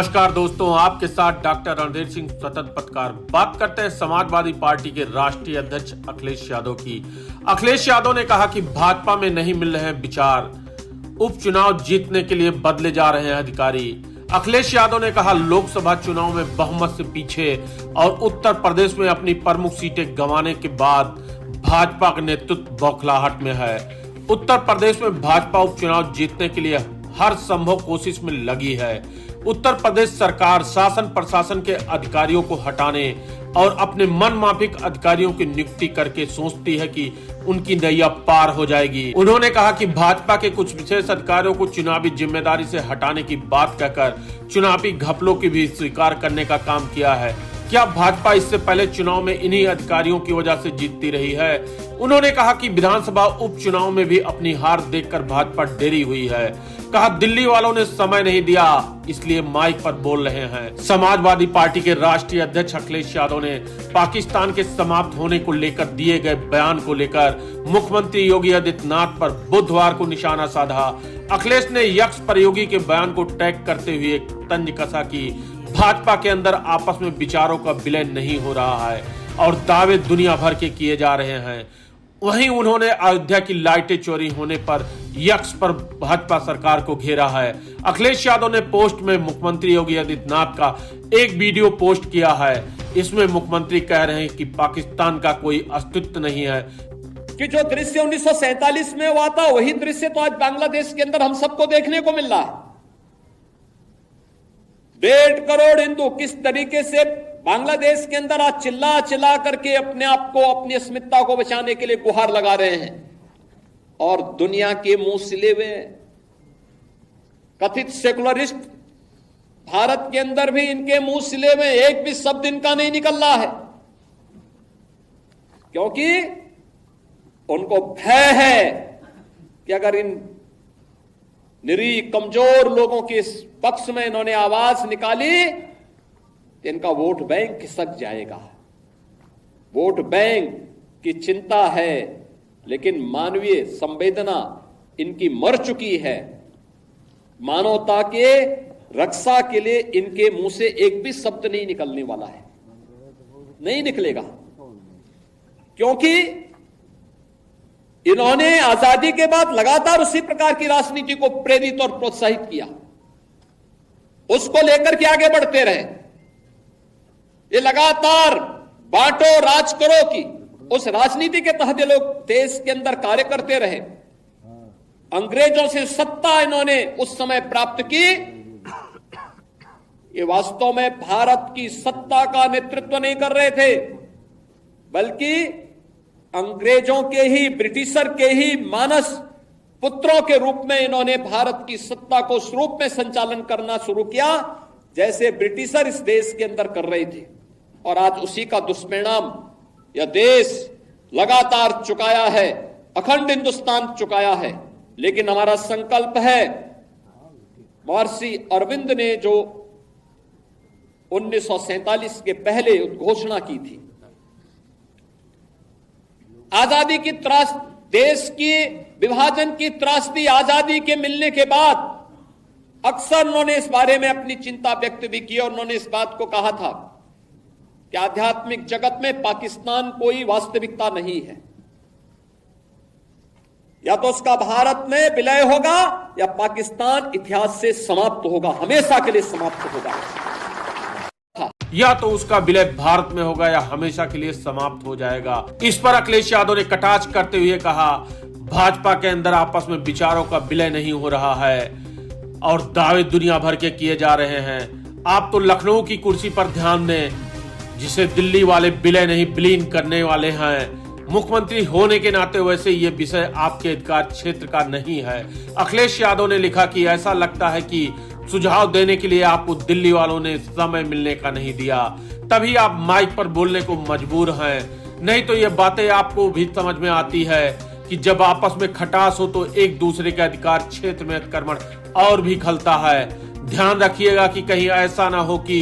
नमस्कार दोस्तों, आपके साथ डॉक्टर रणधीर सिंह, स्वतंत्र पत्रकार। बात करते हैं समाजवादी पार्टी के राष्ट्रीय अध्यक्ष अखिलेश यादव की। अखिलेश यादव ने कहा कि भाजपा में नहीं मिल रहे हैं विचार, उपचुनाव जीतने के लिए बदले जा रहे हैं अधिकारी। अखिलेश यादव ने कहा लोकसभा चुनाव में बहुमत से पीछे और उत्तर प्रदेश में अपनी प्रमुख सीटें गंवाने के बाद भाजपा का नेतृत्व बौखलाहट में है। उत्तर प्रदेश में भाजपा उपचुनाव जीतने के लिए हर संभव कोशिश में लगी है। उत्तर प्रदेश सरकार शासन प्रशासन के अधिकारियों को हटाने और अपने मन माफिक अधिकारियों की नियुक्ति करके सोचती है कि उनकी नैया पार हो जाएगी। उन्होंने कहा कि भाजपा के कुछ विशेष अधिकारियों को चुनावी जिम्मेदारी से हटाने की बात कहकर चुनावी घपलों की भी स्वीकार करने का काम किया है। क्या भाजपा इससे पहले चुनाव में इन्हीं अधिकारियों की वजह से जीतती रही है? उन्होंने कहा कि विधानसभा उपचुनाव में भी अपनी हार देखकर भाजपा डेरी हुई है। कहा दिल्ली वालों ने समय नहीं दिया, इसलिए माइक पर बोल रहे हैं। समाजवादी पार्टी के राष्ट्रीय अध्यक्ष अखिलेश यादव ने पाकिस्तान के समाप्त होने को लेकर दिए गए बयान को लेकर मुख्यमंत्री योगी आदित्यनाथ पर बुधवार को निशाना साधा। अखिलेश ने यक्स पर योगी के बयान को टैग करते हुए तंज कसा कि भाजपा के अंदर आपस में विचारों का विलय नहीं हो रहा है और दावे दुनिया भर के किए जा रहे हैं। वहीं उन्होंने अयोध्या की लाइटें चोरी होने पर यक्स पर भाजपा सरकार को घेरा है। अखिलेश यादव ने पोस्ट में मुख्यमंत्री योगी आदित्यनाथ का एक वीडियो पोस्ट किया है। इसमें मुख्यमंत्री कह रहे हैं कि पाकिस्तान का कोई अस्तित्व नहीं है, कि जो दृश्य 1947 में हुआ था वही दृश्य तो आज बांग्लादेश के अंदर हम सबको देखने को मिल रहा है। 1.5 करोड़ हिंदू किस तरीके से बांग्लादेश के अंदर आज चिल्ला चिल्ला करके अपने आप को, अपनी अस्मिता को बचाने के लिए गुहार लगा रहे हैं, और दुनिया के मुंह सिले हुए कथित सेकुलरिस्ट भारत के अंदर भी इनके मुंह सिले हुए एक भी शब्द इनका नहीं निकल रहा है, क्योंकि उनको भय है कि अगर इन निरीह कमजोर लोगों के पक्ष में इन्होंने आवाज निकाली तो इनका वोट बैंक खिसक जाएगा। वोट बैंक की चिंता है, लेकिन मानवीय संवेदना इनकी मर चुकी है। मानवता के रक्षा के लिए इनके मुंह से एक भी शब्द नहीं निकलने वाला है, नहीं निकलेगा, क्योंकि इन्होंने आजादी के बाद लगातार उसी प्रकार की राजनीति को प्रेरित और प्रोत्साहित किया, उसको लेकर के आगे बढ़ते रहे। ये लगातार बांटो राज करो की उस राजनीति के तहत ये लोग देश के अंदर कार्य करते रहे। अंग्रेजों से सत्ता इन्होंने उस समय प्राप्त की। ये वास्तव में भारत की सत्ता का नेतृत्व नहीं कर रहे थे, बल्कि अंग्रेजों के ही, ब्रिटिशर के ही मानस पुत्रों के रूप में इन्होंने भारत की सत्ता को उस रूप में संचालन करना शुरू किया जैसे ब्रिटिशर इस देश के अंदर कर रहे थे। और आज उसी का दुष्परिणाम यह देश लगातार चुकाया है, अखंड हिंदुस्तान चुकाया है। लेकिन हमारा संकल्प है, महर्षि अरविंद ने जो 1947 के पहले घोषणा की थी, आजादी की त्रास, देश की विभाजन की त्रासदी आजादी के मिलने के बाद अक्सर उन्होंने इस बारे में अपनी चिंता व्यक्त भी की, और उन्होंने इस बात को कहा था कि आध्यात्मिक जगत में पाकिस्तान कोई वास्तविकता नहीं है, या तो उसका भारत में विलय होगा या पाकिस्तान इतिहास से समाप्त होगा, हमेशा के लिए समाप्त होगा। या तो उसका विलय भारत में होगा या हमेशा के लिए समाप्त हो जाएगा। इस पर अखिलेश यादव ने कटाक्ष करते हुए कहा भाजपा के अंदर आपस में विचारों का विलय नहीं हो रहा है और दावे दुनिया भर के किए जा रहे हैं। आप तो लखनऊ की कुर्सी पर ध्यान दें, जिसे दिल्ली वाले विलय नहीं विलीन करने वाले हैं। मुख्यमंत्री होने के नाते वैसे ये विषय आपके अधिकार क्षेत्र का नहीं है। अखिलेश यादव ने लिखा कि ऐसा लगता है कि सुझाव देने के लिए आपको दिल्ली वालों ने समय मिलने का नहीं दिया, तभी आप माइक पर बोलने को मजबूर हैं। नहीं तो ये बातें आपको भी समझ में आती है कि जब आपस में खटास हो तो एक दूसरे के अधिकार क्षेत्र में अतिक्रमण और भी खलता है। ध्यान रखिएगा कि कहीं ऐसा ना हो कि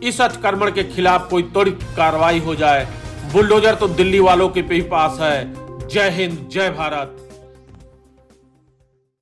इस अतिक्रमण के खिलाफ कोई त्वरित कार्रवाई हो जाए। बुलडोजर तो दिल्ली वालों के पास है। जय हिंद, जय भारत।